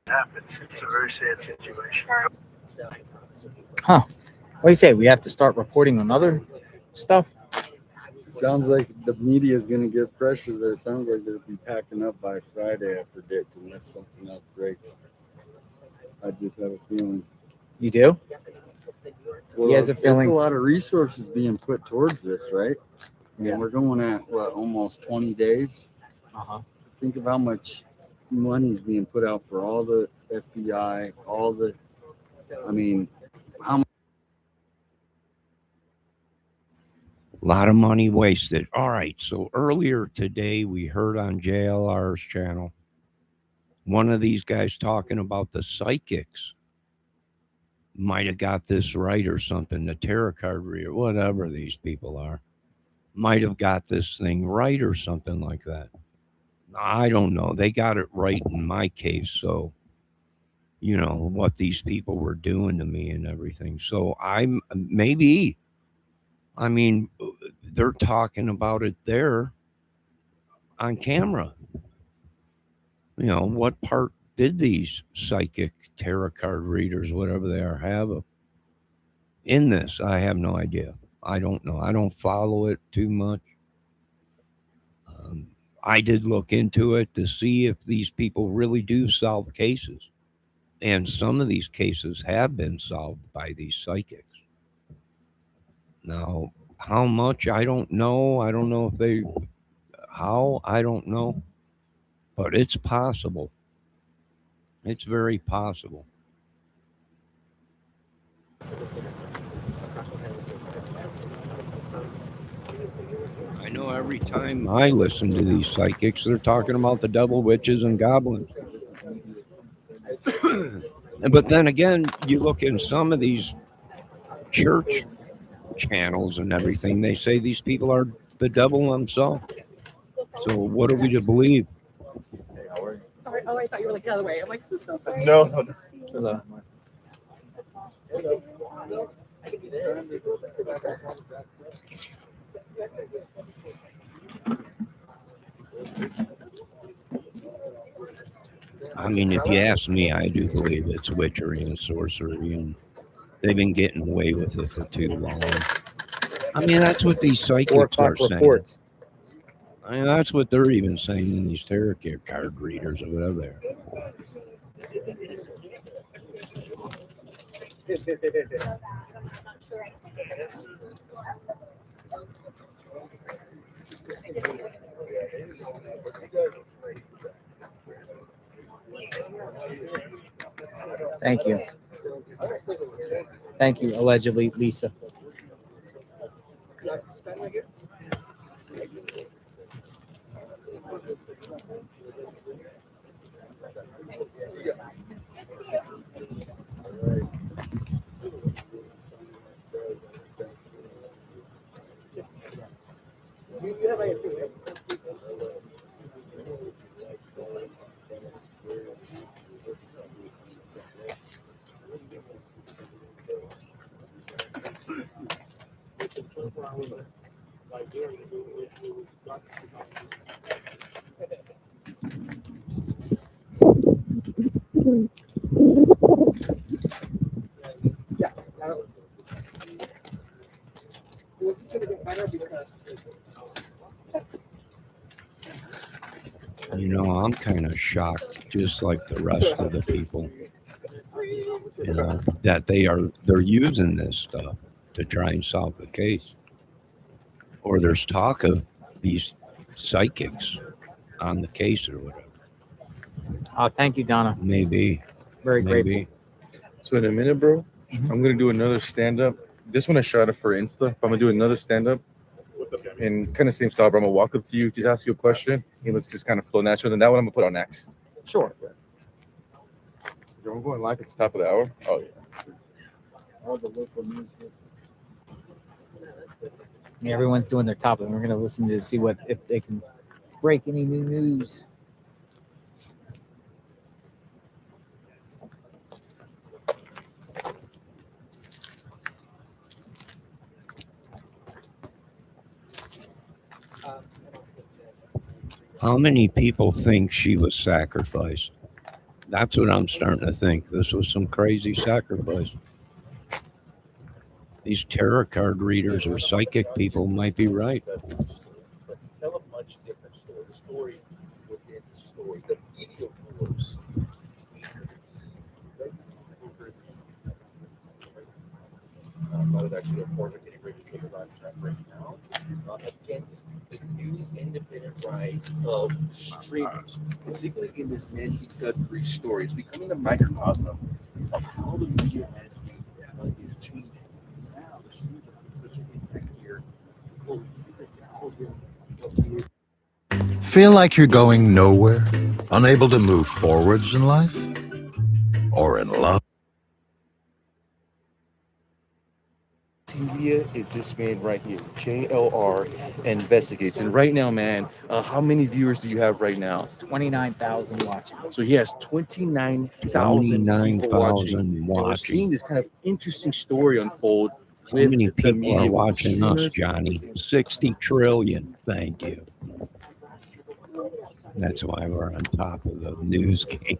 happens. It's a very sad situation. Huh. What do you say? We have to start reporting on other stuff? It sounds like the media is going to get pressure there. It sounds like they'll be packing up by Friday, I predict, unless something else breaks. I just have a feeling. You do? Well, He has a feeling. There's a lot of resources being put towards this, right? Yeah. And we're going at, what, almost 20 days? Uh-huh. Think of how much money is being put out for all the FBI, I mean, how much? A lot of money wasted. All right. So earlier today, we heard on JLR's channel one of these guys talking about the psychics might have got this right or something. The tarot card reader, whatever these people are, might have got this thing right or something like that. I don't know. They got it right in my case. So, you know, what these people were doing to me and everything. So I'm maybe, I mean, they're talking about it there on camera. You know, what part did these psychic tarot card readers, whatever they are, have in this? I have no idea. I don't know. I don't follow it too much. I did look into it to see if these people really do solve cases. And some of these cases have been solved by these psychics. Now, how much? I don't know. I don't know if they, how? I don't know. But it's possible. It's very possible. I know every time I listen to these psychics, they're talking about the devil, witches, and goblins. But then again, you look in some of these church channels and everything, they say these people are the devil himself. So what are we to believe? Sorry. Oh, I thought you were like the other way. I'm like, so sorry. No. Hello. I mean, if you ask me, I do believe it's witchery and sorcery, and they've been getting away with it for too long. I mean, that's what these psychics are saying. Reports. I mean, that's what they're even saying in these tarot card readers or whatever they are. Thank you. Thank you, allegedly, Lisa. You know, I'm kind of shocked, just like the rest of the people, you know, that they're using this stuff to try and solve the case. Or there's talk of these psychics on the case or whatever. Oh, thank you, Donna. Maybe. Very grateful. Maybe. So in a minute, bro, I'm gonna do another stand up. This one I shot it for Insta. I'm gonna do another stand up. And kind of same style, bro. I'm gonna walk up to you, just ask you a question, and let's just kind of flow natural. Then that one I'm gonna put on next. Sure. We're going live at the top of the hour. Oh yeah. All the local news hits. I mean, everyone's doing their top, and we're gonna listen to see what if they can break any new news. How many people think she was sacrificed? That's what I'm starting to think. This was some crazy sacrifice. These tarot card readers or psychic people might be right. But tell a much different story. The story within the story. The media wars. That is actually a form of getting ready to take a live track right now against the news independent rise of streamers, particularly in this Nancy Guthries story. It's becoming a microcosm of how the media landscape is changing. Now, the streamers have such an impact here. Feel like you're going nowhere? Unable to move forwards in life? Or in love? Media is this man right here, JLR Investigates. And right now, man, how many viewers do you have right now? 29,000 watching. So he has 29,000 people watching. 29,000 And we're seeing watching. this kind of interesting story unfold. How many the people media, are with the watching us, streamers. Johnny? 60 trillion. Thank you. That's why we're on top of the news game.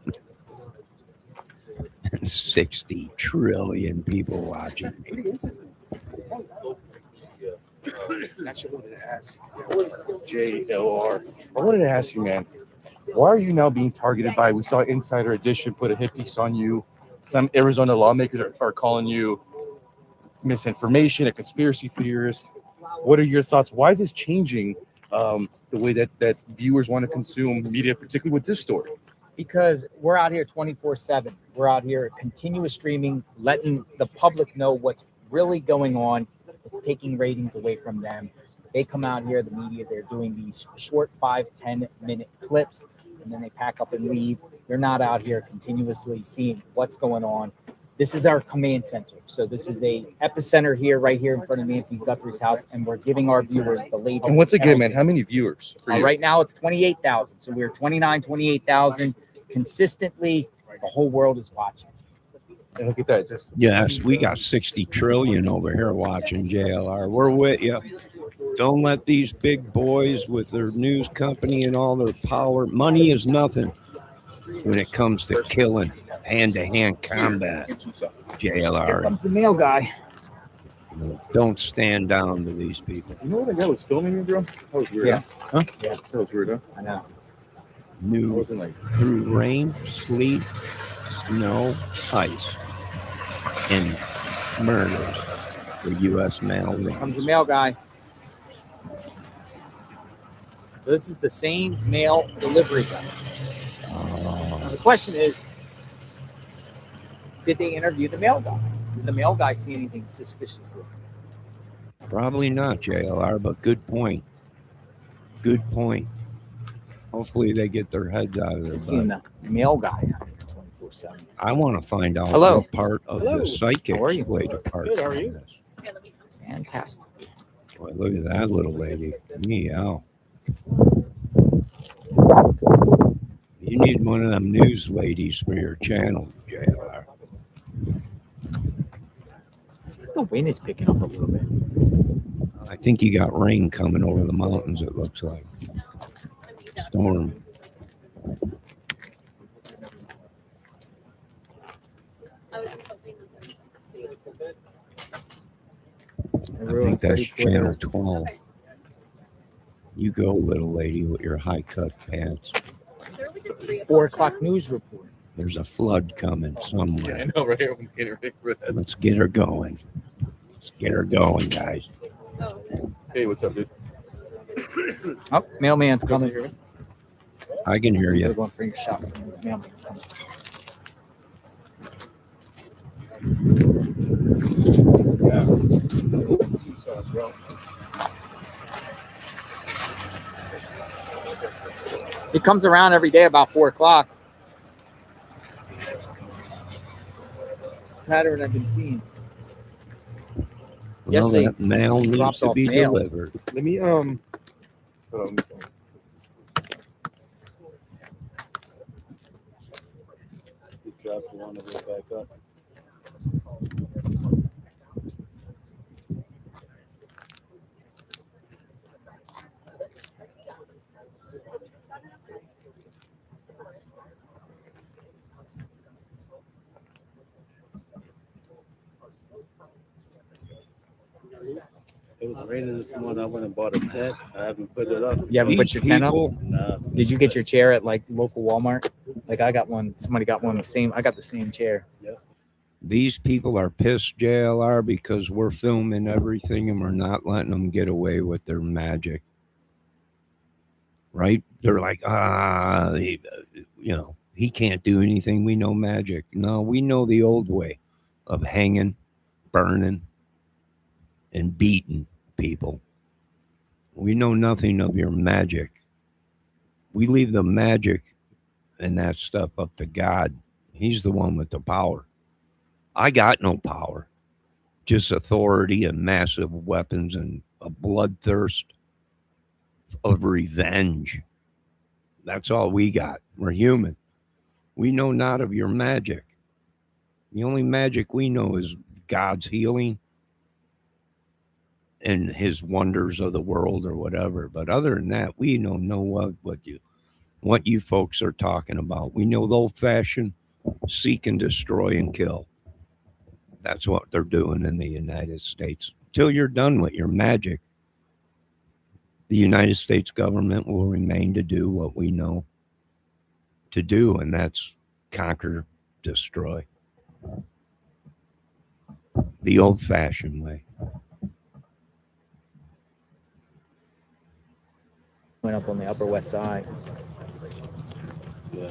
60 trillion people watching. Actually, I wanted to ask JLR. I wanted to ask you, man, why are you now being targeted by? We saw Insider Edition put a hit piece on you. Some Arizona lawmakers are calling you misinformation, a conspiracy theorist. What are your thoughts? Why is this changing the way that viewers want to consume media, particularly with this story? Because we're out here 24/7. We're out here continuous streaming, letting the public know what's really going on. It's taking ratings away from them. They come out here, the media, they're doing these short 5-10 minute clips, and then they pack up and leave. They're not out here continuously seeing what's going on. This is our command center. So this is a epicenter here, right here in front of Nancy Guthrie's house, and we're giving our viewers the latest. And once again, man, how many viewers? For you? Right now it's 28,000. So we're 28,000 consistently. The whole world is watching. And look at that. Just Yes, we got 60 trillion over here watching JLR. We're with you. Don't let these big boys with their news company and all their power. Money is nothing when it comes to killing hand-to-hand combat. Here JLR. comes the mail guy. Don't stand down to these people. You know what that guy was filming me, bro? That was weird. Yeah. Huh? Yeah. That was weird, huh? I know. I New wasn't like, through rain, sleet, snow, ice, and murders. The U.S. mail. Here comes the mail guy. This is the same mail delivery guy. Now the question is, did they interview the mail guy? Did the mail guy see anything suspicious? Probably not, JLR, but good point. Good point. Hopefully they get their heads out of their Seeing butt. the mail guy 24/7. I want to find out Hello. what part of Hello. the psychics How are you? played a part Good, how are in you? this. Fantastic. Boy, look at that little lady. Meow. You need one of them news ladies for your channel, JLR. The wind is picking up a little bit. I think you got rain coming over the mountains, it looks like. Storm. I think that's channel 12. You go, little lady, with your high-cut pants. 4 o'clock news report. There's a flood coming I somewhere. know, right? Everyone's getting ready for that. Let's get her going. Let's get her going, guys. Hey, what's up, dude? Oh, mailman's coming. I can hear We're you. going for your shot. Mailman's coming. He comes around every day about 4 o'clock. Pattern I've been seeing. Well, they that mail needs dropped to off be mail. delivered. Let me, hold on. You dropped one of it back up. It was raining this morning. I went and bought a tent. I haven't put it up. You haven't put These your tent up? people, Nah, Did you get your chair at like local Walmart? Like I got one. Somebody got one the same. I got the same chair. these people are pissed, JLR, because we're filming everything and we're not letting them get away with their magic. Right? They're like, he can't do anything. We know magic. No, we know the old way of hanging, burning, and beating people. We know nothing of your magic. We leave the magic and that stuff up to God. He's the one with the power. I got no power, just authority and massive weapons and a bloodthirst of revenge. That's all we got. We're human. We know not of your magic. The only magic we know is God's healing and his wonders of the world or whatever. But other than that, we know what you folks are talking about. We know the old fashioned seek and destroy and kill. That's what they're doing in the United States. Till you're done with your magic, the United States government will remain to do what we know to do, and that's conquer, destroy. The old fashioned way. Went up on the Upper West Side. Yeah.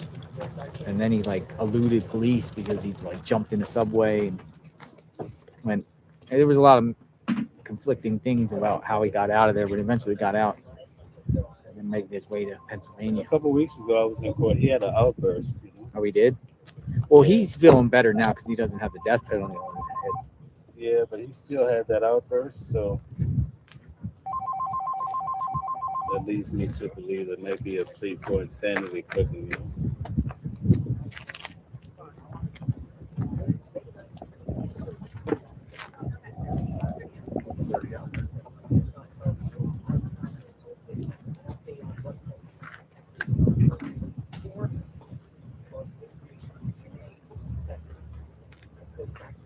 And then he like eluded police because he like jumped in a subway and went. And there was a lot of conflicting things about how he got out of there, but eventually got out and then made his way to Pennsylvania. A couple of weeks ago, I was in court. He had an outburst. Oh, he did? Well, he's feeling better now because he doesn't have the death penalty on his head. Yeah, but he still had that outburst, so that leads me to believe that maybe a plea for insanity cooking.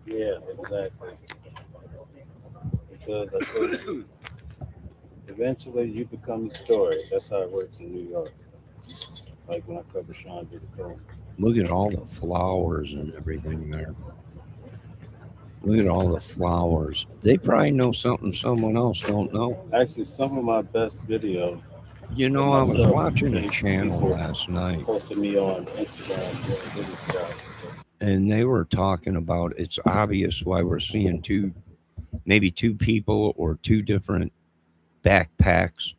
Yeah, exactly. Because I told you, eventually you become the story. That's how it works in New York. Like when I covered Sean did the code. Look at all the flowers and everything there. Look at all the flowers. They probably know something someone else don't know. Actually, some of my best video. You know, I was watching a channel last night. Posted me on Instagram. And they were talking about it's obvious why we're seeing maybe two people or two different backpacks.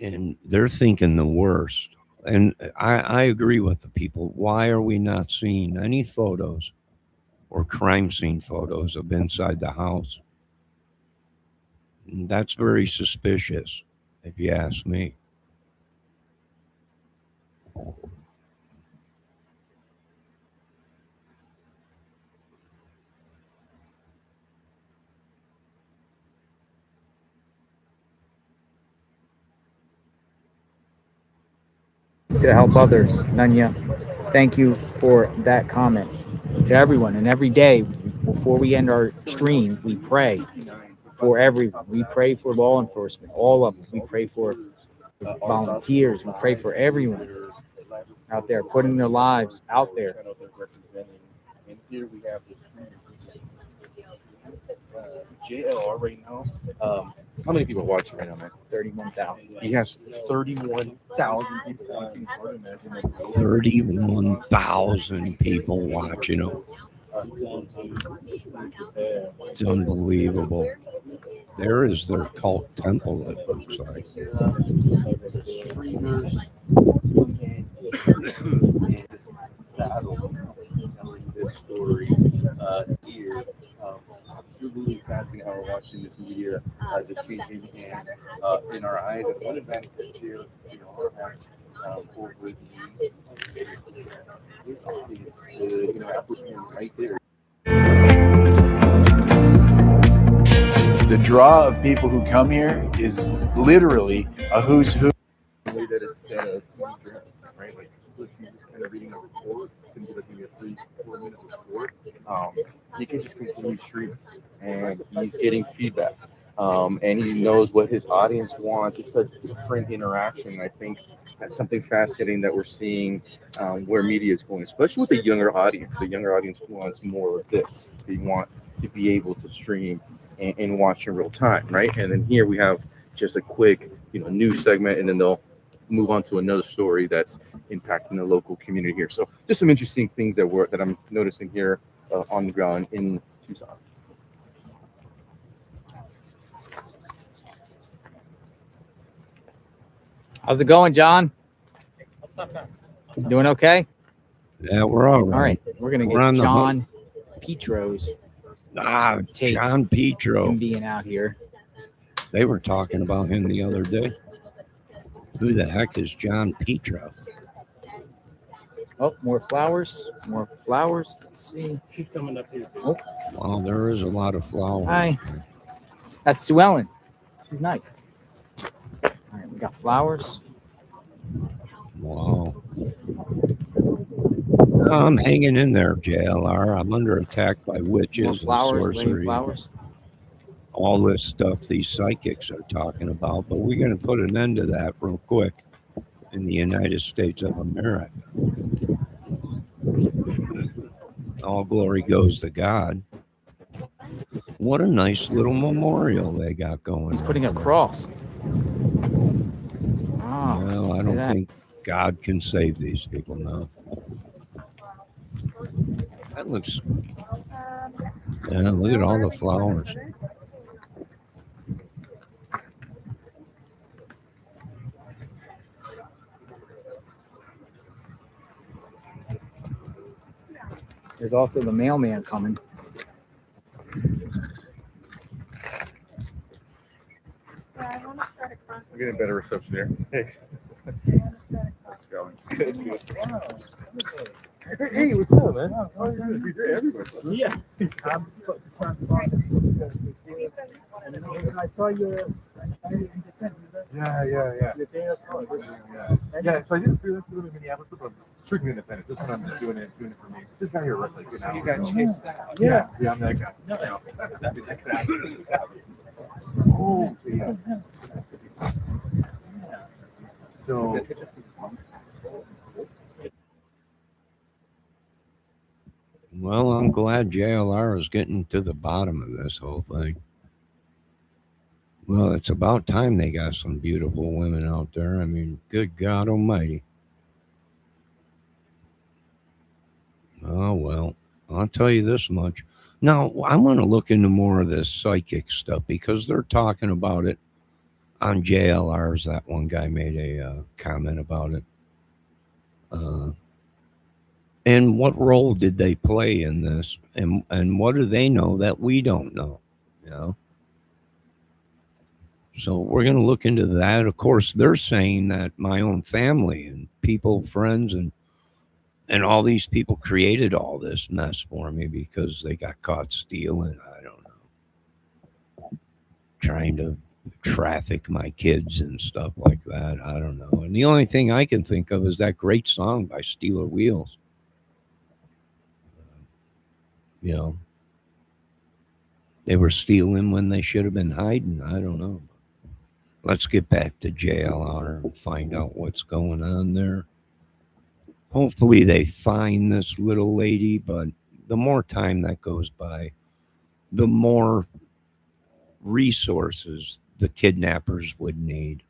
And they're thinking the worst. And I agree with the people. Why are we not seeing any photos or crime scene photos of inside the house? And that's very suspicious, if you ask me. To help others, Nanya. Thank you for that comment. To everyone, and every day before we end our stream, we pray for everyone. We pray for law enforcement, all of them. We pray for volunteers. We pray for everyone out there putting their lives out there. And here we have this JLR right now. How many people watching right now, man? 31,000. He has 31,000 people watching. 31,000 people watching him. It's unbelievable. There is their cult temple, it looks like. Streamers this story here. Absolutely fascinating how we're watching this media just changing in our eyes. And one advantage that JLR has over his audience, after being right there. The draw of people who come here is literally a who's who. The way that it's right? Like, just kind of reading a report, it's going to give us maybe a 3-4 minute report. You can just continue streaming. and he's getting feedback. And he knows what his audience wants. It's a different interaction. I think that's something fascinating that we're seeing where media is going, especially with the younger audience. The younger audience wants more of this. They want to be able to stream and watch in real time, right? And then here we have just a quick, news segment, and then they'll move on to another story that's impacting the local community here. So just some interesting things that I'm noticing here on the ground in Tucson. How's it going, John? Doing okay? Yeah, we're all right. All right, we're gonna We're on get the John Petro's take John Petro. him being out here. They were talking about him the other day. Who the heck is John Petro? Oh, more flowers. More flowers. Let's see. She's coming up here. Oh, Well, there is a lot of flowers. hi. That's Sue Ellen. She's nice. All right, we got flowers. Wow. I'm hanging in there, JLR. I'm under attack by More witches flowers. and Laying sorcery. flowers. All this stuff these psychics are talking about, but we're going to put an end to that real quick in the United States of America. All glory goes to God. What a nice little memorial they got going. He's putting a on there. cross. Oh, Well, I look at don't that. think God can save these people now. That looks. Yeah, look at all the flowers. There's also the mailman coming. We're getting better reception here. Thanks. How's it going? Hey, what's up, man? How are you? You're everywhere. Yeah. I saw your. Yeah. Yeah, so I did freelance a little in Minneapolis, but I'm strictly independent. This one I'm just doing it for me. This guy here, like, So you got chased out. Yeah, I'm that guy. Oh, yeah. So, Well, I'm glad JLR is getting to the bottom of this whole thing. Well, it's about time they got some beautiful women out there. I mean, good God Almighty. Oh, well, I'll tell you this much. Now, I'm going to look into more of this psychic stuff because they're talking about it on JLR's. That one guy made a comment about it. And what role did they play in this? And what do they know that we don't know? You know? So we're going to look into that. Of course, they're saying that my own family and people, friends, and all these people created all this mess for me because they got caught stealing. I don't know. Trying to traffic my kids and stuff like that. I don't know. And the only thing I can think of is that great song by Steeler Wheels. You know, they were stealing when they should have been hiding. I don't know. Let's get back to JLR and find out what's going on there. Hopefully they find this little lady, but the more time that goes by, the more resources the kidnappers would need.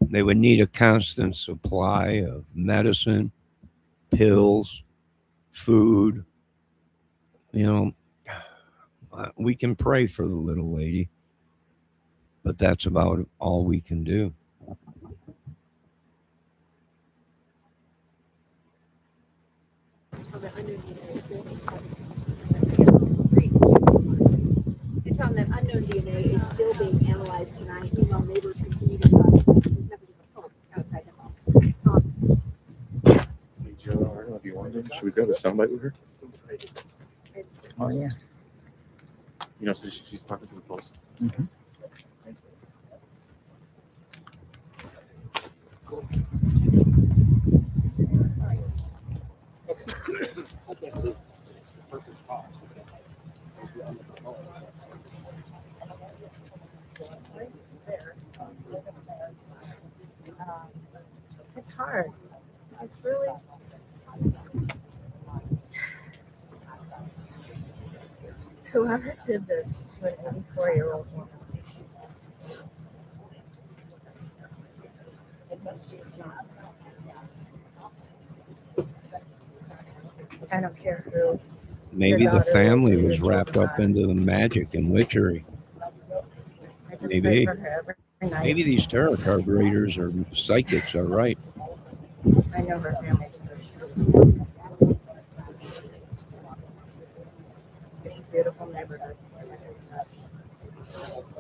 They would need a constant supply of medicine, pills, food. You know, we can pray for the little lady, but that's about all we can do. It's on that unknown DNA is still being analyzed tonight. Meanwhile, neighbors continue to put these messages of hope outside the home. hey, Joe, I don't know if you wanted to. Should we grab a soundbite with her? Oh, yeah. You know, so she's talking to the post. Mm-hmm. hard. It's really. Whoever did this to an 84-year-old woman. It's just not. I don't care who. Maybe the daughter family is or was your wrapped children up are. into the magic and witchery. I just pray Maybe. for her every night. Maybe these tarot card readers or psychics are right. I know her family deserves peace. It's a beautiful neighborhood.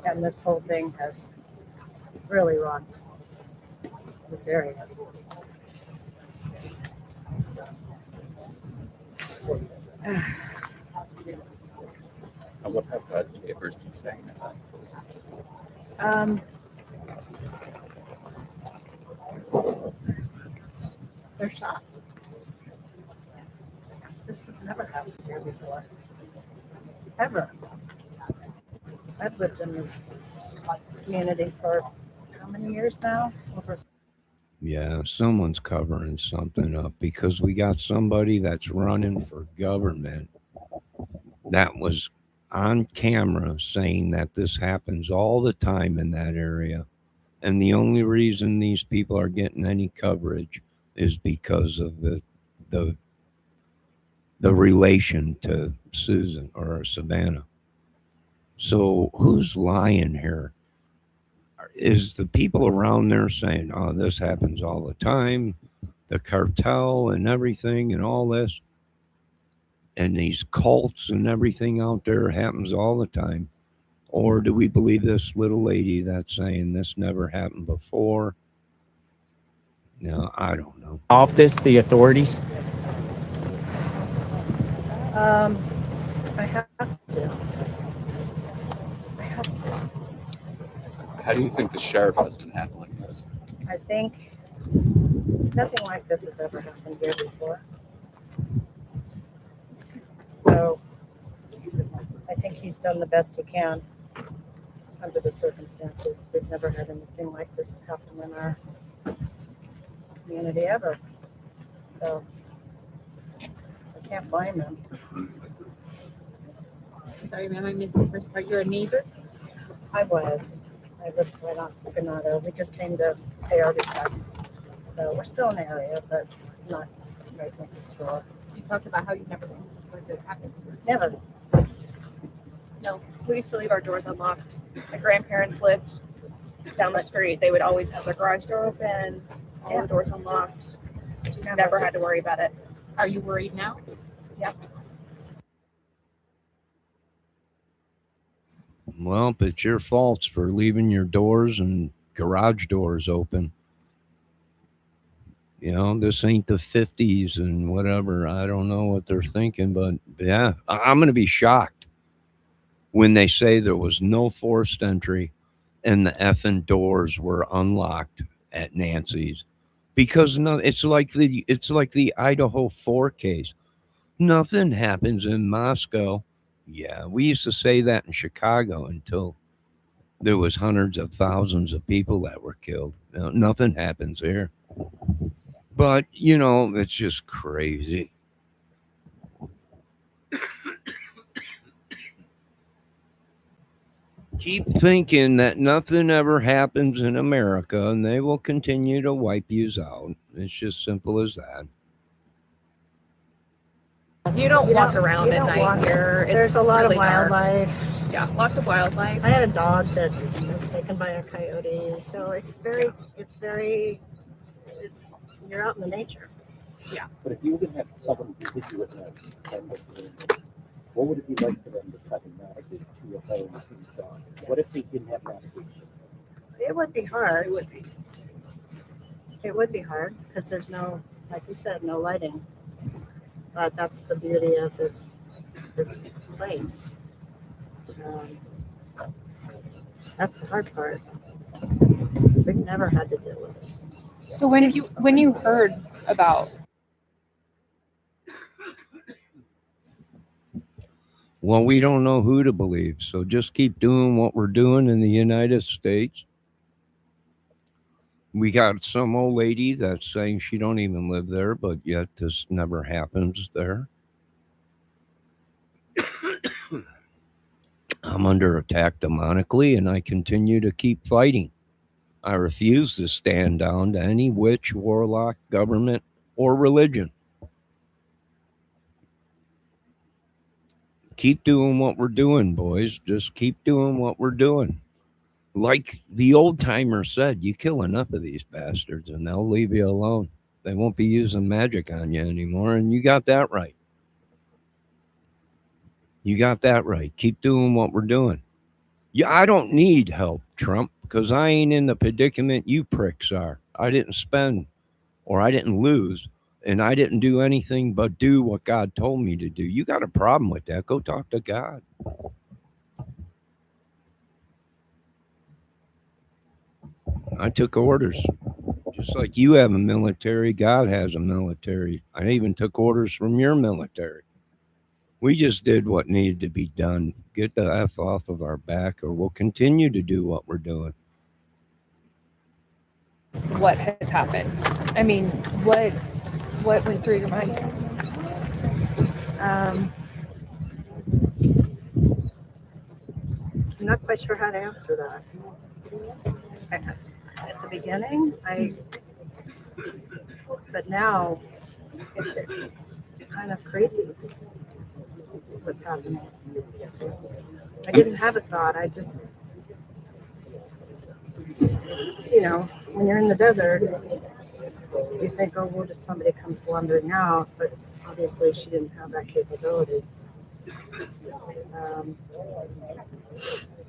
And this whole thing has really rocked this area. What have the neighbors been saying about this? They're shocked. This has never happened here before. Ever. I've lived in this community for how many years now? Over. Yeah, someone's covering something up because we got somebody that's running for government that was on camera saying that this happens all the time in that area. And the only reason these people are getting any coverage is because of the relation to Susan or Savannah. So who's lying here? Is the people around there saying, "Oh, this happens all the time," the cartel and everything and all this, and these cults and everything out there happens all the time? Or do we believe this little lady that's saying this never happened before? No, I don't know. Off this, the authorities. I have to. I have to. How do you think the sheriff has been handling this? I think nothing like this has ever happened here before. So I think he's done the best he can under the circumstances. We've never had anything like this happen in our community ever. So I can't blame him. Sorry, ma'am, I missed the first part. You're a neighbor? I was. I lived right on Ganado. We just came to pay our respects. So we're still in the area, but not right next door. You talked about how you've never seen something like this happen. Never. No, we used to leave our doors unlocked. My grandparents lived down the street. They would always have their garage door open, all the doors unlocked. Never had to worry about it. Are you worried now? Yep. Well, it's your faults for leaving your doors and garage doors open. You know, this ain't the 50s and whatever. I don't know what they're thinking, but yeah, I'm going to be shocked when they say there was no forced entry and the effing doors were unlocked at Nancy's, because no, it's like the Idaho 4 case. Nothing happens in Moscow. Yeah, we used to say that in Chicago until there was hundreds of thousands of people that were killed. Nothing happens here. But, you know, it's just crazy. Keep thinking that nothing ever happens in America and they will continue to wipe yous out. It's just simple as that. You don't walk around at night here. There's a lot really of wildlife. Dark. Yeah, lots of wildlife. I had a dog that was taken by a coyote. So it's you're out in the nature. Yeah. But if you were going to have someone visit you at night, what would it be like for them to try to navigate to your home with these dogs? What if they didn't have navigation? It would be hard. It would be hard because there's no, like you said, no lighting. But that's the beauty of this place. That's the hard part. We've never had to deal with this. So when you heard about Well, we don't know who to believe, so just keep doing what we're doing in the United States. We got some old lady that's saying she don't even live there, but yet this never happens there. I'm under attack demonically, and I continue to keep fighting. I refuse to stand down to any witch, warlock, government, or religion. Keep doing what we're doing, boys. Just keep doing what we're doing. Like the old timer said, you kill enough of these bastards and they'll leave you alone. They won't be using magic on you anymore. And you got that right. You got that right. Keep doing what we're doing. Yeah, I don't need help, Trump, because I ain't in the predicament you pricks are. I didn't spend or I didn't lose, and I didn't do anything but do what God told me to do. You got a problem with that? Go talk to God. I took orders. Just like you have a military, God has a military. I even took orders from your military. We just did what needed to be done. Get the F off of our back, or we'll continue to do what we're doing. What has happened? I mean, what went through your mind? I'm not quite sure how to answer that. At the beginning, but now it's kind of crazy what's happening. I didn't have a thought. I just, when you're in the desert, you think, oh, what if somebody comes wandering out? But obviously she didn't have that capability.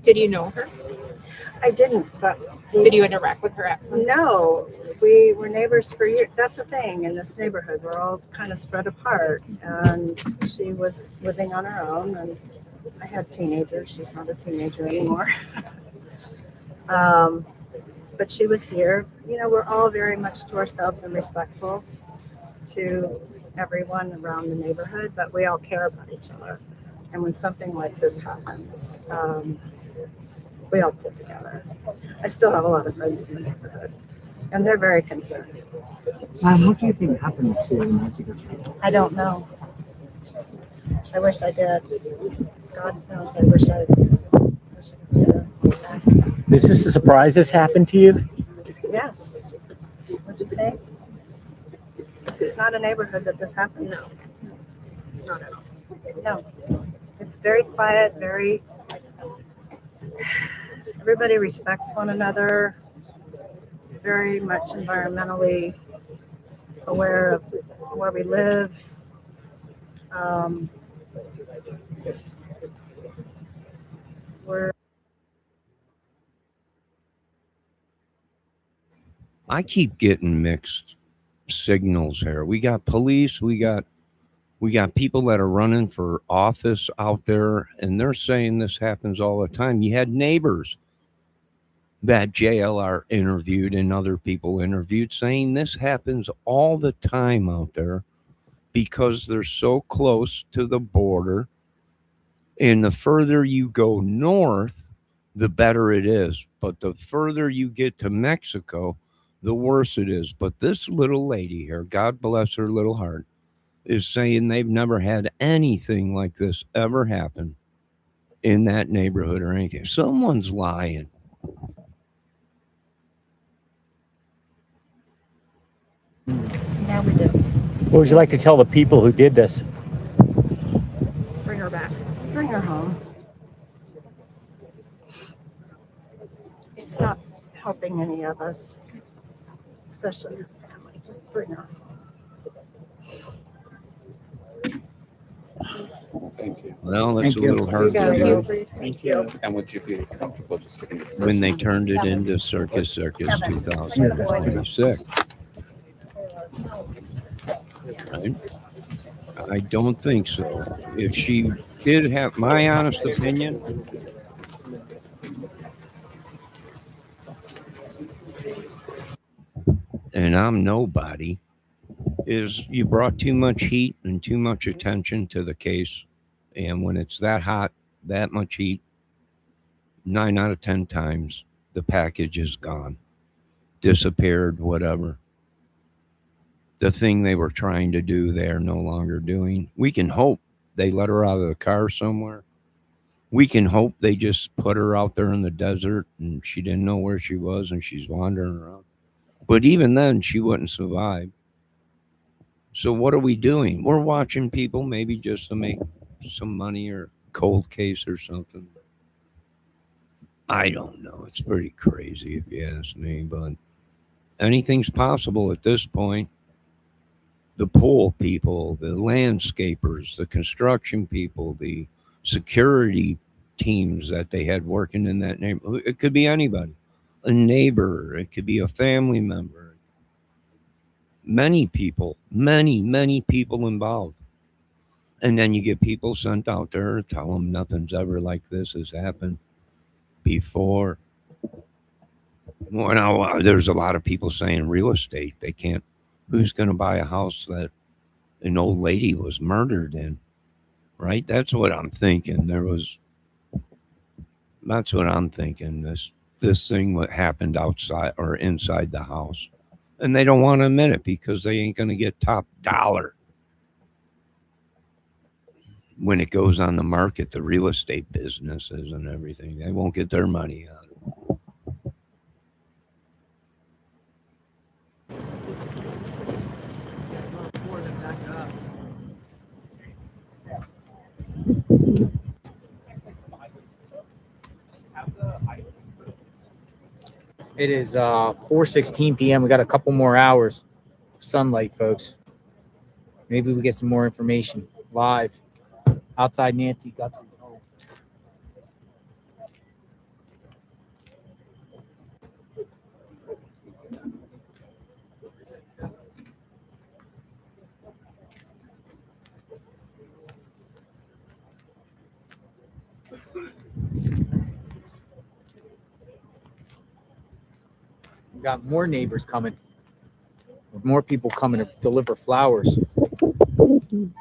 Did you know her? I didn't, but Did you interact with her at some? No, we were neighbors for years. That's the thing in this neighborhood. We're all kind of spread apart, and she was living on her own, and I had teenagers. She's not a teenager anymore. But she was here. We're all very much to ourselves and respectful to everyone around the neighborhood, but we all care about each other. And when something like this happens, we all pull together. I still have a lot of friends in the neighborhood, and they're very concerned. What do you think happened to Nancy Guthries? I don't know. I wish I did. God knows, I wish I did. Is this a surprise this happened to you? Yes. What'd you say? This is not a neighborhood that this happens. No. Not at all. No. It's very quiet, everybody respects one another, very much environmentally aware of where we live. I keep getting mixed signals here. We got police, we got people that are running for office out there, and they're saying this happens all the time. You had neighbors that JLR interviewed and other people interviewed saying this happens all the time out there because they're so close to the border. And the further you go north, the better it is. But the further you get to Mexico, the worse it is. But this little lady here, God bless her little heart, is saying they've never had anything like this ever happen in that neighborhood or anything. Someone's lying. Now we do. What would you like to tell the people who did this? Bring her back. Bring her home. It's not helping any of us, especially her family. Just bring her home. Thank you. Well, that's Thank a you. little hard Thank to you. do Thank you. And would you be comfortable just giving me when they turned it into Circus 2026. Right? I don't think so. If she did have my honest opinion, and I'm nobody, is you brought too much heat and too much attention to the case. And when it's that hot, that much heat, 9 out of 10 times, the package is gone. disappeared, whatever. The thing they were trying to do, they're no longer doing. We can hope they let her out of the car somewhere. We can hope they just put her out there in the desert and she didn't know where she was and she's wandering around. But even then, she wouldn't survive. So what are we doing? We're watching people maybe just to make some money or cold case or something. I don't know. It's pretty crazy if you ask me, but anything's possible at this point. The pool people, the landscapers, the construction people, the security teams that they had working in that neighborhood. It could be anybody, a neighbor, it could be a family member. Many people, many people involved. And then you get people sent out there, tell them nothing's ever like this has happened before. Well, now, there's a lot of people saying real estate, they can't. Who's going to buy a house that an old lady was murdered in? Right? That's what I'm thinking. That's what I'm thinking. This thing what happened outside or inside the house. And they don't want to admit it because they ain't going to get top dollar. When it goes on the market, the real estate businesses and everything, they won't get their money out of it. It is 4:16 p.m. We got a couple more hours of sunlight, folks. Maybe we get some more information live outside Nancy Guthries' home. We got more neighbors coming. More people coming to deliver flowers.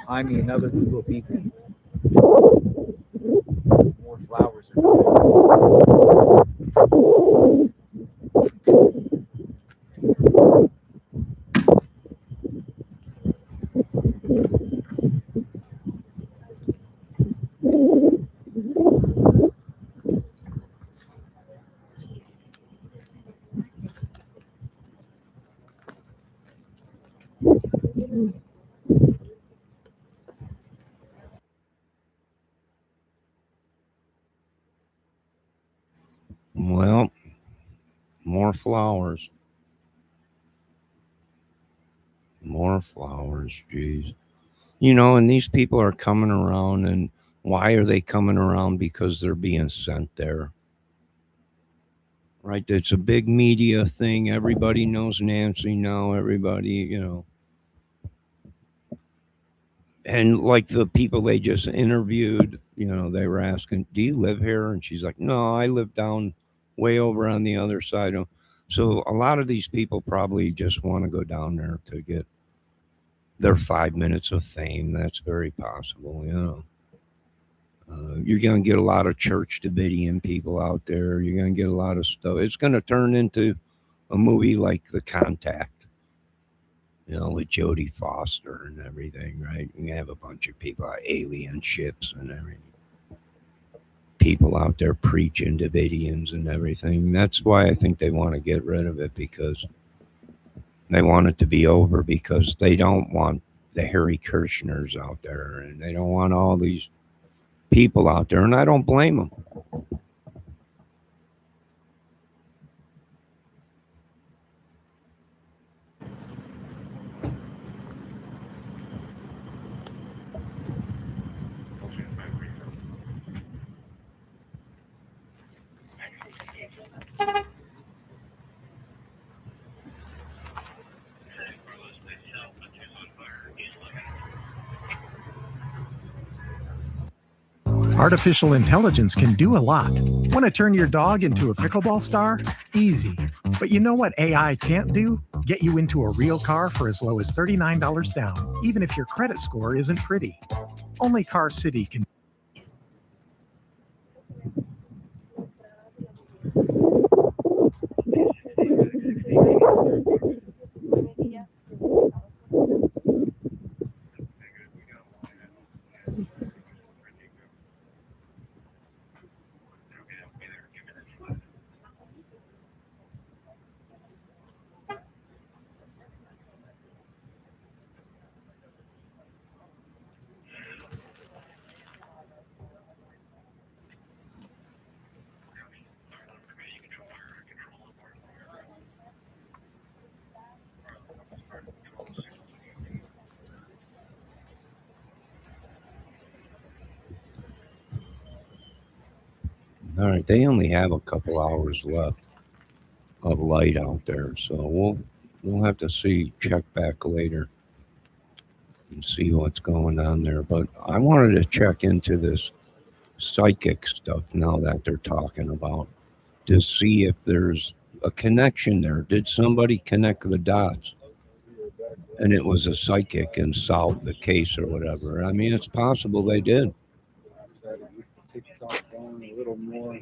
I mean, another group of people. More flowers are coming. Well, more flowers. More flowers, geez. You know, and these people are coming around, and why are they coming around? Because they're being sent there. Right? It's a big media thing. Everybody knows Nancy now. Everybody, And like the people they just interviewed, they were asking, do you live here? And she's like, no, I live down way over on the other side. So a lot of these people probably just want to go down there to get their 5 minutes of fame. That's very possible, You're going to get a lot of Church Davidian people out there. You're going to get a lot of stuff. It's going to turn into a movie like The Contact, with Jodie Foster and everything, right? You have a bunch of people, alien ships and everything. People out there preaching Davidians and everything. That's why I think they want to get rid of it, because they want it to be over, because they don't want the Harry Kirshners out there, and they don't want all these people out there, and I don't blame them. Artificial intelligence can do a lot. Want to turn your dog into a pickleball star? Easy. But you know what AI can't do? Get you into a real car for as low as $39 down, even if your credit score isn't pretty. Only Car City can. All right, they only have a couple hours left of light out there, so we'll have to check back later and see what's going on there. But I wanted to check into this psychic stuff now that they're talking about to see if there's a connection there. Did somebody connect the dots? And it was a psychic and solved the case or whatever. I mean, it's possible they did. Try to get TikTok going a little more.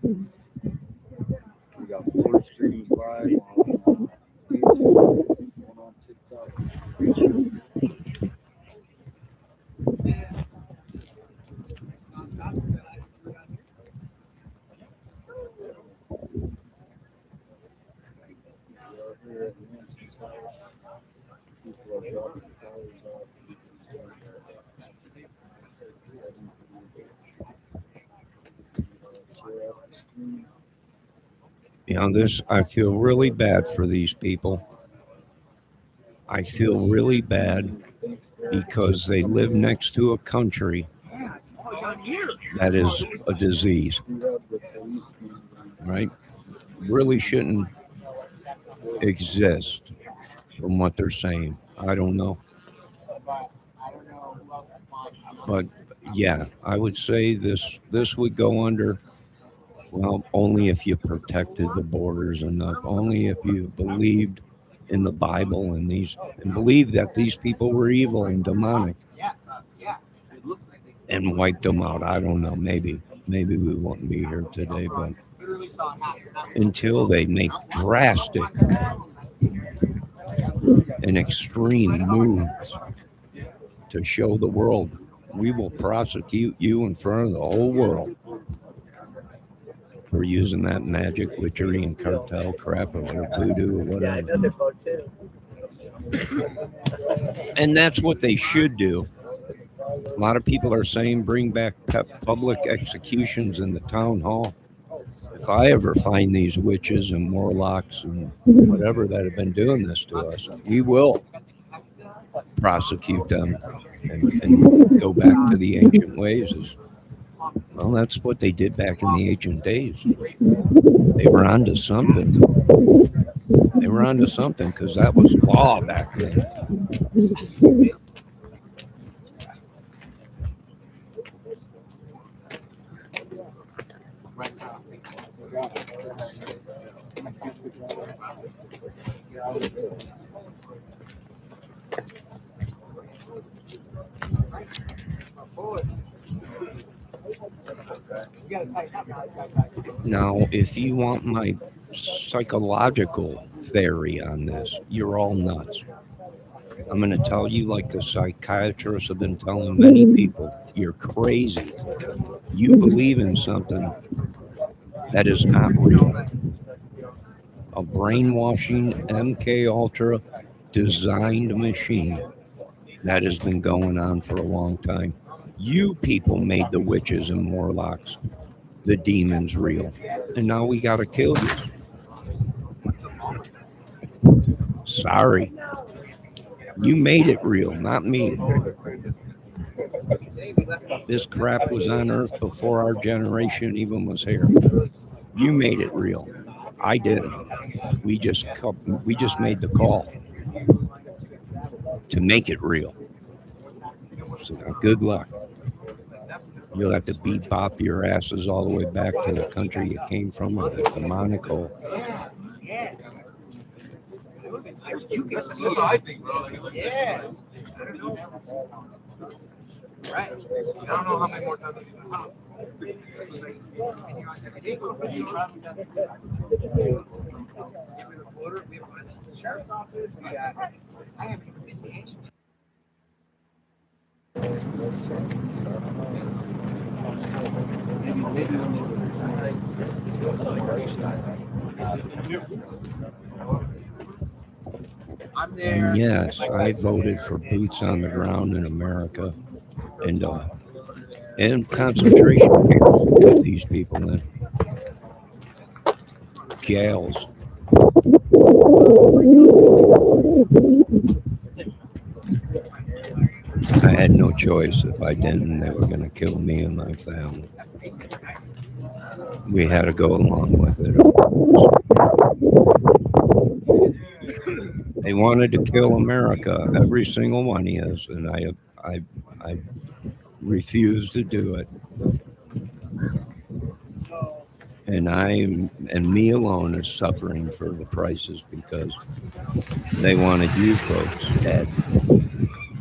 We got 4 streams live on YouTube, one on TikTok. Here at Nancy's house, people are dropping flowers off. You know, I feel really bad for these people. I feel really bad because they live next to a country that is a disease, right? Really shouldn't exist from what they're saying. I don't know. But yeah, I would say this would go under, well, only if you protected the borders enough, only if you believed in the Bible and believed that these people were evil and demonic and wiped them out. I don't know. Maybe we wouldn't be here today, but until they make drastic and extreme moves to show the world, we will prosecute you in front of the whole world for using that magic, witchery, and cartel crap or voodoo or whatever. And that's what they should do. A lot of people are saying bring back public executions in the town hall. If I ever find these witches and warlocks and whatever that have been doing this to us, we will prosecute them and go back to the ancient ways. Well, that's what they did back in the ancient days. They were onto something. They were onto something because that was law back then. Now, if you want my psychological theory on this, you're all nuts. I'm going to tell you, like the psychiatrists have been telling many people, you're crazy. You believe in something that is not real. A brainwashing MK Ultra designed machine that has been going on for a long time. You people made the witches and warlocks, the demons real. And now we got to kill you. Sorry. You made it real, not me. This crap was on Earth before our generation even was here. You made it real. I didn't. We just made the call to make it real. So now, good luck. You'll have to bebop your asses all the way back to the country you came from, or the demonic hole. You can see it. I think, bro. Yeah. Right. I don't know how many more times. Sheriff's office. We got. I haven't even been to Asia. Maybe I'm there. And yes, I voted for boots on the ground in America and concentration camps with these people in jails. I had no choice. If I didn't, they were going to kill me and my family. we had to go along with it. They wanted to kill America, every single one he is, and I refuse to do it. And me alone is suffering for the prices because they wanted you folks dead,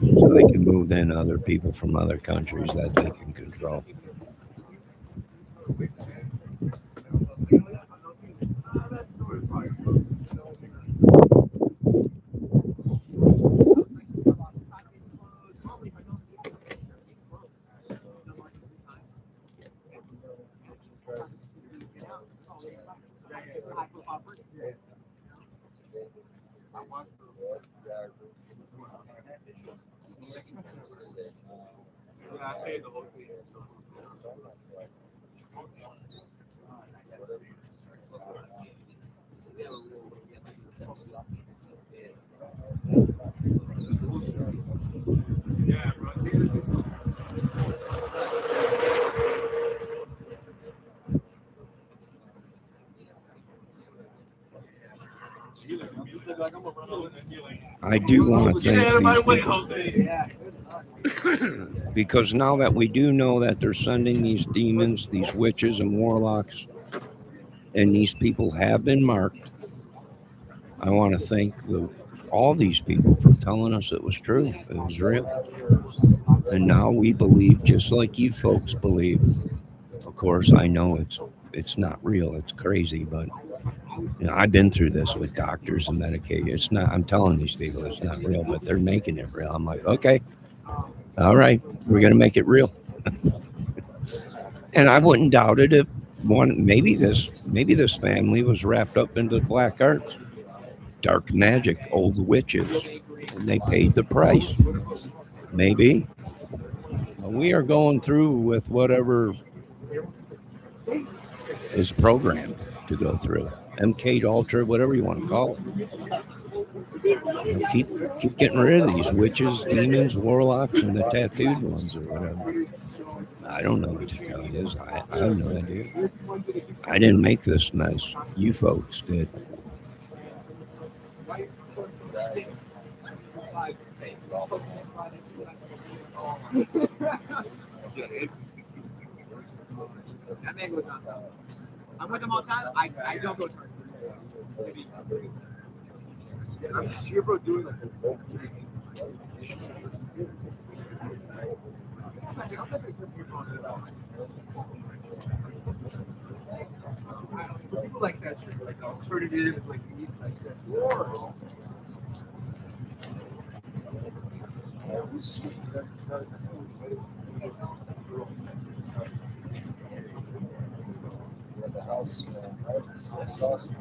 so they can move in other people from other countries that they can control. I do want to thank these people. Because now that we do know that they're sending these demons, these witches and warlocks, and these people have been marked, I want to thank all these people for telling us it was true. It was real. And now we believe just like you folks believe. Of course, I know it's not real. It's crazy, but I've been through this with doctors and medication. It's not. I'm telling these people it's not real, but they're making it real. I'm like, okay, all right, we're gonna make it real. And I wouldn't doubt it if maybe this family was wrapped up into black arts, dark magic, old witches, and they paid the price. Maybe. We are going through with whatever is programmed to go through. MK Ultra, whatever you want to call it. Keep getting rid of these witches, demons, warlocks, and the tattooed ones or whatever. I don't know what the hell it is. I have no idea. I didn't make this mess. You folks did. That man goes nonstop. I'm with him all the time. I don't go to I'm just here, bro, doing like people like that shit, like alternative, like you need like that. The house, it's awesome.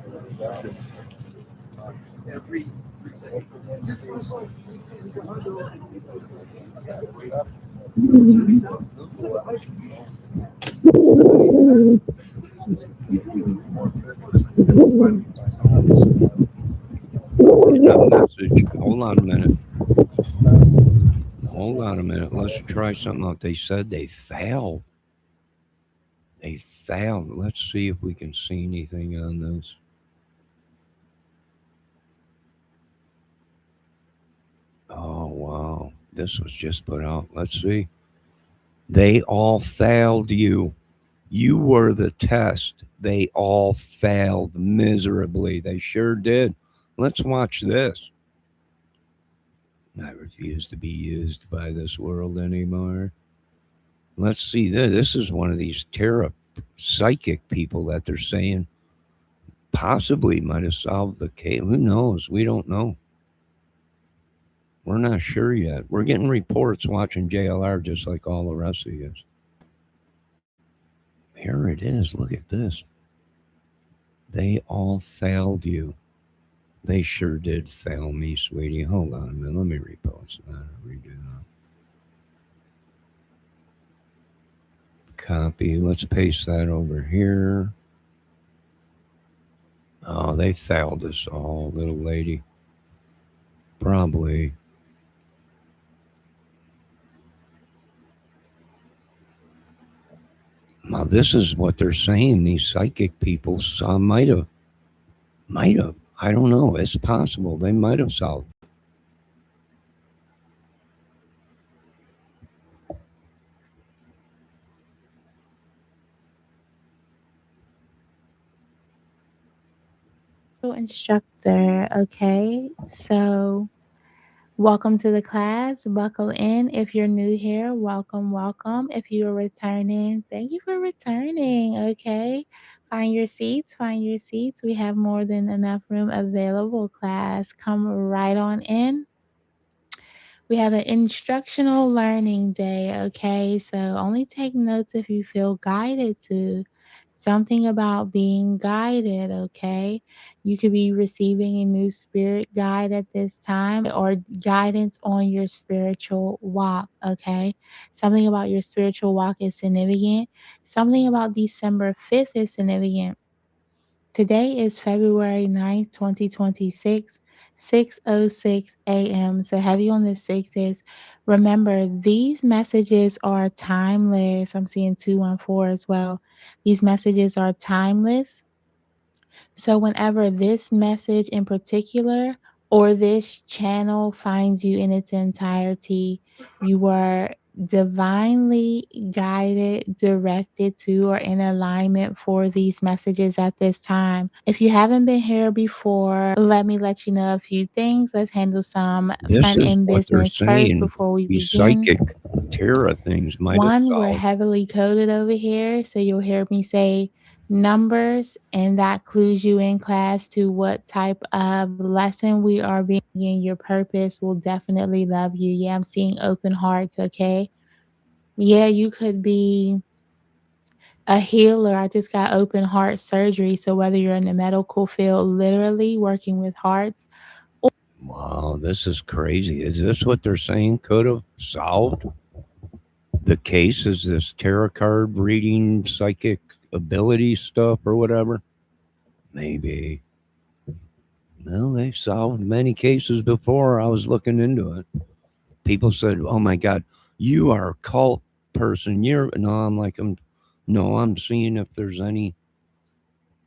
Every Wednesdays. Message. Hold on a minute. Hold on a minute. Let's try something out. They said they failed. They failed. Let's see if we can see anything on this. Oh, wow. This was just put out. Let's see. They all failed you. You were the test. They all failed miserably. They sure did. Let's watch this. I refuse to be used by this world anymore. Let's see this. This is one of these psychic people that they're saying possibly might have solved the case. Who knows? We don't know. We're not sure yet. We're getting reports watching JLR just like all the rest of you. Here it is. Look at this. They all failed you. They sure did fail me, sweetie. Hold on a minute. Let me repost that. Redo that. Copy. Let's paste that over here. Oh, they failed us all, little lady. Probably. Now, this is what they're saying. These psychic people might have. I don't know. It's possible they might have solved. Instructor. Okay, so welcome to the class. Buckle in. If you're new here, welcome. If you're returning, thank you for returning. Okay, find your seats. We have more than enough room available, class. Come right on in. We have an instructional learning day, okay? So only take notes if you feel guided to. Something about being guided, okay? You could be receiving a new spirit guide at this time or guidance on your spiritual walk, okay? Something about your spiritual walk is significant. Something about December 5th is significant. Today is February 9th, 2026, 6:06 a.m. So heavy on the sixes. Remember, these messages are timeless. I'm seeing 214 as well. These messages are timeless. So whenever this message in particular or this channel finds you in its entirety, you are divinely guided, directed to, or in alignment for these messages at this time. If you haven't been here before, let me let you know a few things. Let's handle some This fun is and what they're business first saying. before we These begin. psychic Terra things might have One, we're solved. heavily coded over here, so you'll hear me say numbers, and that clues you in class to what type of lesson we are being. Your purpose will definitely love you. Yeah, I'm seeing open hearts, okay? Yeah, you could be a healer. I just got open heart surgery, so whether you're in the medical field, literally working with hearts. Wow, this is crazy. Is this what they're saying could have solved the case? Is this tarot card reading, psychic ability stuff, or whatever? Maybe. Well, they solved many cases before. I was looking into it. People said, "Oh my God, you are a cult person." You're no. I'm like, no. I'm seeing if there's any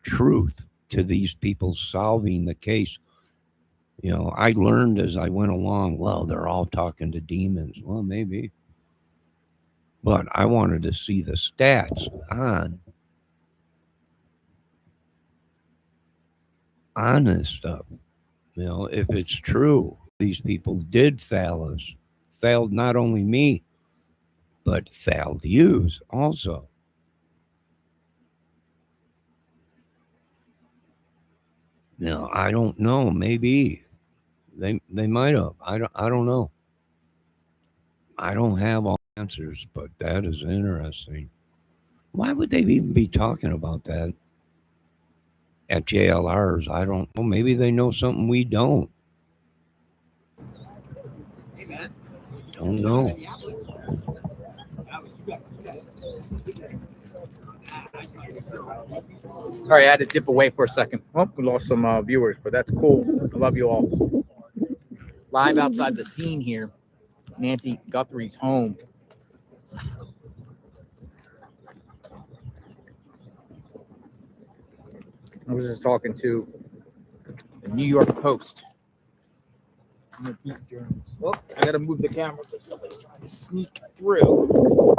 truth to these people solving the case. I learned as I went along. Well, they're all talking to demons. Well, maybe, but I wanted to see the stats on this stuff. If it's true, these people did fail us, failed not only me, but failed yous also. I don't know. Maybe they might have. I don't know. I don't have all the answers, but that is interesting. Why would they even be talking about that at JLRs? I don't know. Maybe they know something we don't. Hey, Matt. Don't know. Sorry, I had to dip away for a second. Oh, we lost some viewers, but that's cool. I love you all. Live outside the scene here, Nancy Guthries' home. I was just talking to the New York Post. Well, I gotta move the camera because somebody's trying to sneak through.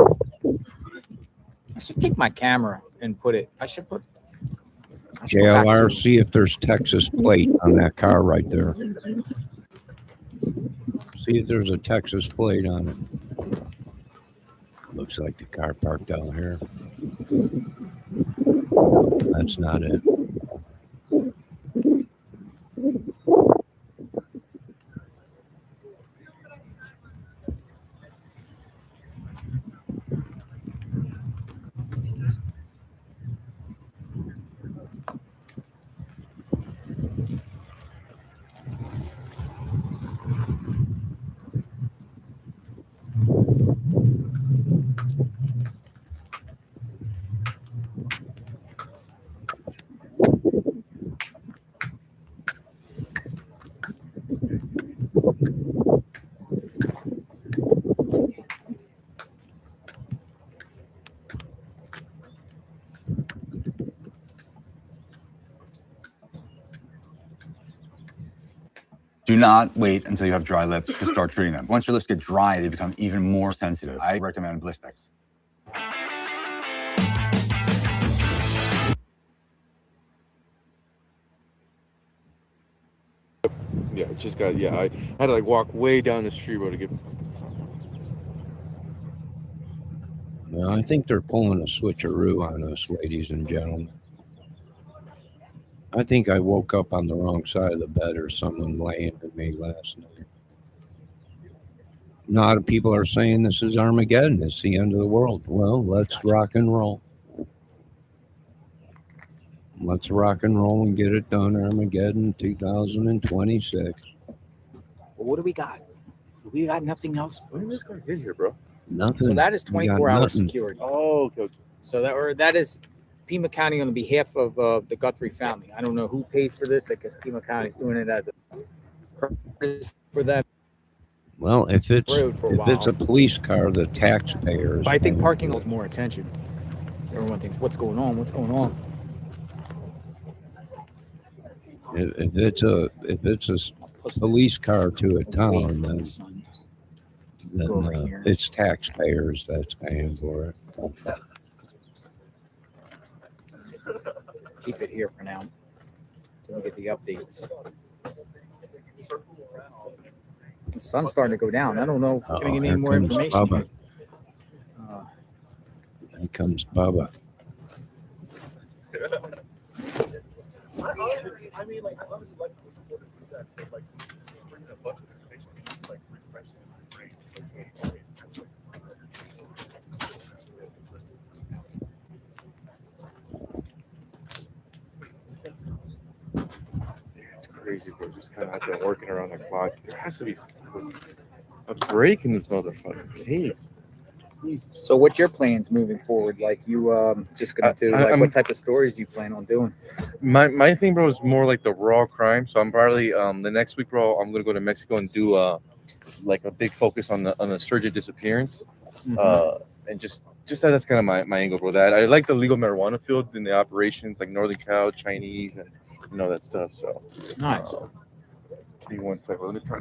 I should take my camera and put it. I should go back JLR, to- see if there's Texas plate on that car right there. See if there's a Texas plate on it. Looks like the car parked out here. That's not it. Do not wait until you have dry lips to start treating them. Once your lips get dry, they become even more sensitive. I recommend Blistex. Yeah, it just got, yeah, I had to like walk way down the street, bro, to get. No, I think they're pulling a switcheroo on us, ladies and gentlemen. I think I woke up on the wrong side of the bed or someone laying at me last night. A lot of people are saying this is Armageddon. It's the end of the world. Well, let's rock and roll. Let's rock and roll and get it done. Armageddon 2026. Well, what do we got? We got nothing else. When did this guy get here, bro? Nothing. So that is We got 24-hour nothing. security. Oh, okay. So that is Pima County on behalf of the Guthrie family. I don't know who pays for this. I guess Pima County is doing it as a purpose for them. Well, if it's Road for a a while. police car, the taxpayers. But I think parking holds more attention. Everyone thinks, what's going on? What's going on? If it's a police car to a town, then it's taxpayers that's paying for it. Keep it here for now. Until we get the updates. The sun's starting to go down. I don't know. Can we get any more information? Bubba. Here comes Bubba. I mean, like, I obviously like that. Like, bringing a bunch of information, it's like refreshing my brain. It's crazy, bro. Just kind of out there working around the clock. There has to be some type of a break in this motherfucker. Jeez. So what's your plans moving forward? Like you just gonna do like what type of stories do you plan on doing? My thing, bro, is more like the raw crime. So I'm probably the next week, bro, I'm gonna go to Mexico and do like a big focus on the surgeon disappearance. And just that's kind of my angle, bro. That I like the legal marijuana field in the operations, like Northern Cal, Chinese, and you know that stuff. So nice. Give me 1 second. Let me try.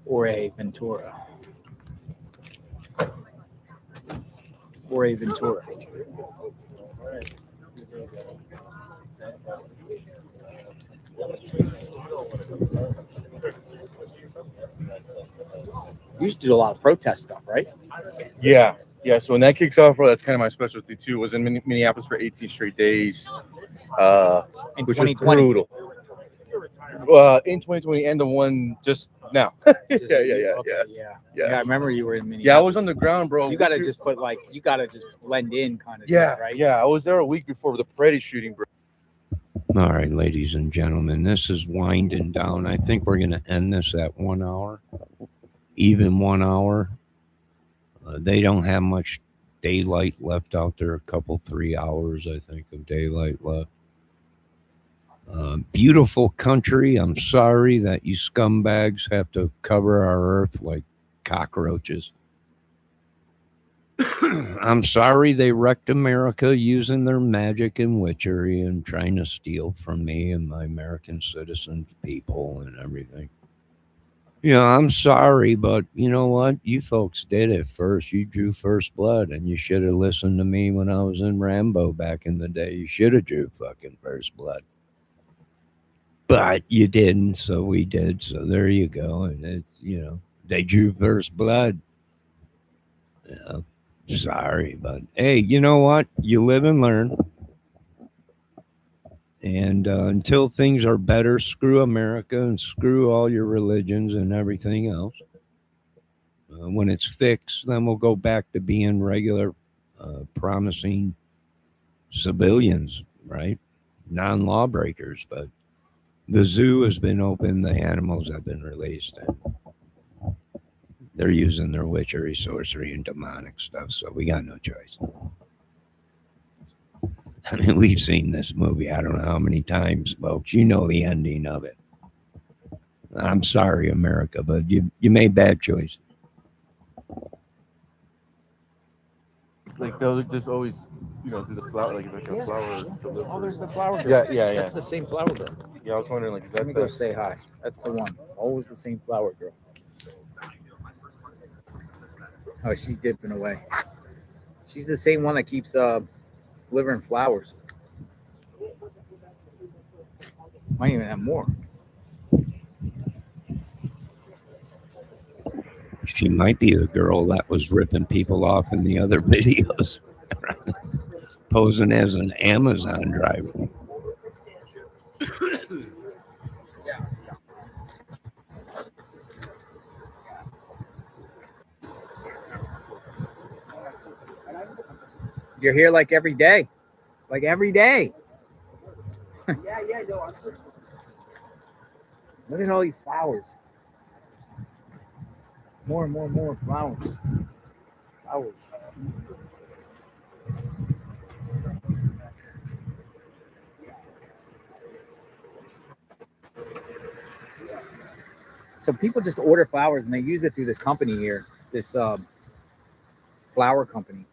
Jorge Ventura. Jorge Ventura. You used to do a lot of protest stuff, right? Yeah. So when that kicks off, bro, that's kind of my specialty too. Was in Minneapolis for 18 straight days, which was brutal. In 2020 and the one just now. Yeah. I remember you were in Minneapolis. Yeah, I was on the ground, bro. You gotta just blend in, kind of. Yeah, right. Yeah, I was there a week before the Paredes shooting, bro. All right, ladies and gentlemen, this is winding down. I think we're going to end this at 1 hour, even 1 hour. They don't have much daylight left out there, a couple, 3 hours, I think, of daylight left. Beautiful country. I'm sorry that you scumbags have to cover our earth like cockroaches. I'm sorry they wrecked America using their magic and witchery and trying to steal from me and my American citizen people and everything. I'm sorry, but you know what? You folks did it first. You drew first blood, and you should have listened to me when I was in Rambo back in the day. You should have drew fucking first blood. But you didn't, so we did. So there you go. And it's, they drew first blood. Sorry, but hey, you know what? You live and learn. And until things are better, screw America and screw all your religions and everything else. When it's fixed, then we'll go back to being regular, promising civilians, right? Non-lawbreakers. But the zoo has been open. The animals have been released. And they're using their witchery, sorcery, and demonic stuff, so we got no choice. I mean, we've seen this movie I don't know how many times, folks. You know the ending of it. I'm sorry, America, but you made bad choices. Like they'll just always you know, do the flower, like a flower delivery. Oh, there's the flower girl. Yeah. That's the same flower girl. Yeah, I was wondering, like, is Let that me the go say hi. That's the one. Always the same flower girl. Oh, she's dipping away. She's the same one that keeps delivering flowers. Might even have more. She might be the girl that was ripping people off in the other videos, posing as an Amazon driver. You're here like every day. Like every day. Yeah, no, Look at all these flowers. More and more flowers. Flowers. So people just order flowers and they use it through this company here, this flower company.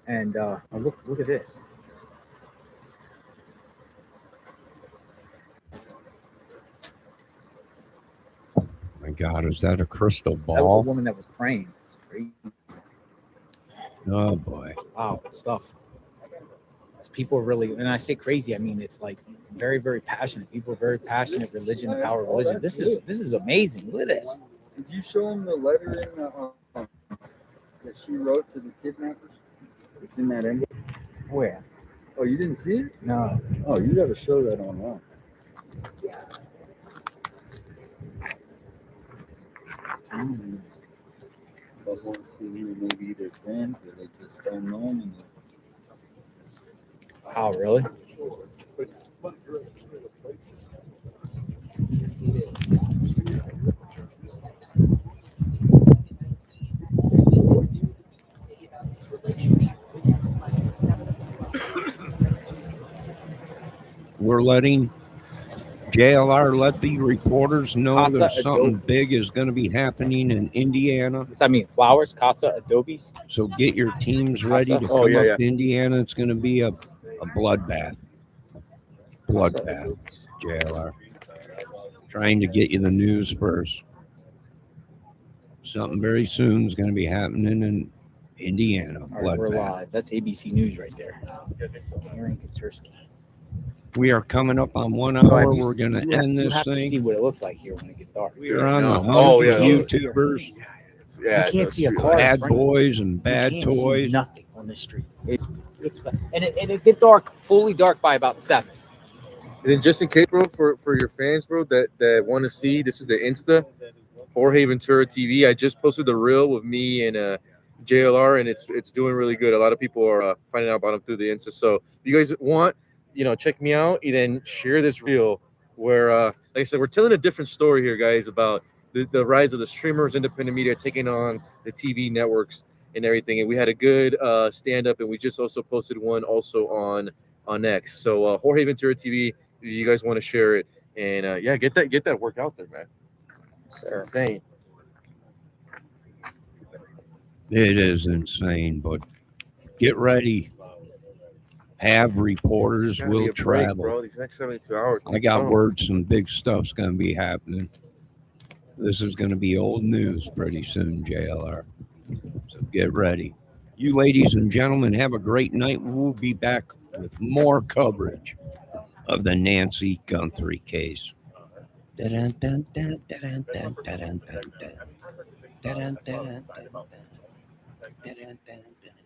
And look at this. My God, is that a crystal That was the ball? woman that was praying. Crazy. Oh boy. Wow, stuff. People are really, and I say crazy, I mean it's like very, very passionate. People are very passionate. Religion, the power of religion. This is amazing. Look at this. Did you show him the letter that she wrote to the kidnappers? It's in that envelope. Where? Oh, you didn't see it? No. Oh, you got to show that online. Someone see maybe they're friends or they just don't know them. Oh, really? We're letting JLR let the reporters know Casa that something Adobes. big is going to be happening in Indiana. I mean, flowers, Casa Adobes. So get your teams ready to Casa. come up to Indiana. It's going to be a bloodbath. Bloodbath, JLR. Trying to get you the news first. Something very soon is going to be happening in Indiana. All right, we're Bloodbath. live. That's ABC News right there. Aaron Katursky. We are coming up on 1 So hour. have you- We're going to you- end you this have to see thing. what it looks like here when it gets dark. We're on the hunt Oh, for yeah. YouTubers, Yeah, you can't see a car. in bad front of you. boys, and bad You can't see toys. nothing on the street. It's and it get dark, fully dark by about 7. And then just in case, bro, for your fans, bro, that want to see, this is the Insta, Jorge Ventura TV. I just posted the reel with me and JLR, and it's doing really good. A lot of people are finding out about him through the Insta. So if you guys want, check me out and then share this reel where, like I said, we're telling a different story here, guys, about the rise of the streamers, independent media taking on the TV networks and everything. And we had a good stand-up, and we just also posted one also on X. So Jorge Ventura TV, if you guys want to share it, and get that work out there, man. It's insane. It is insane, but get ready. Have reporters Gotta be will a break, travel. bro. These next 72 hours. I got word some big stuff's going to be happening. This is going to be old news pretty soon, JLR. So get ready. You ladies and gentlemen, have a great night. We'll be back with more coverage of the Nancy Guthrie case. Dun, dun, dun, dun, dun, dun, dun, dun, dun. Dun, dun, dun, dun, dun, dun, dun, dun, dun.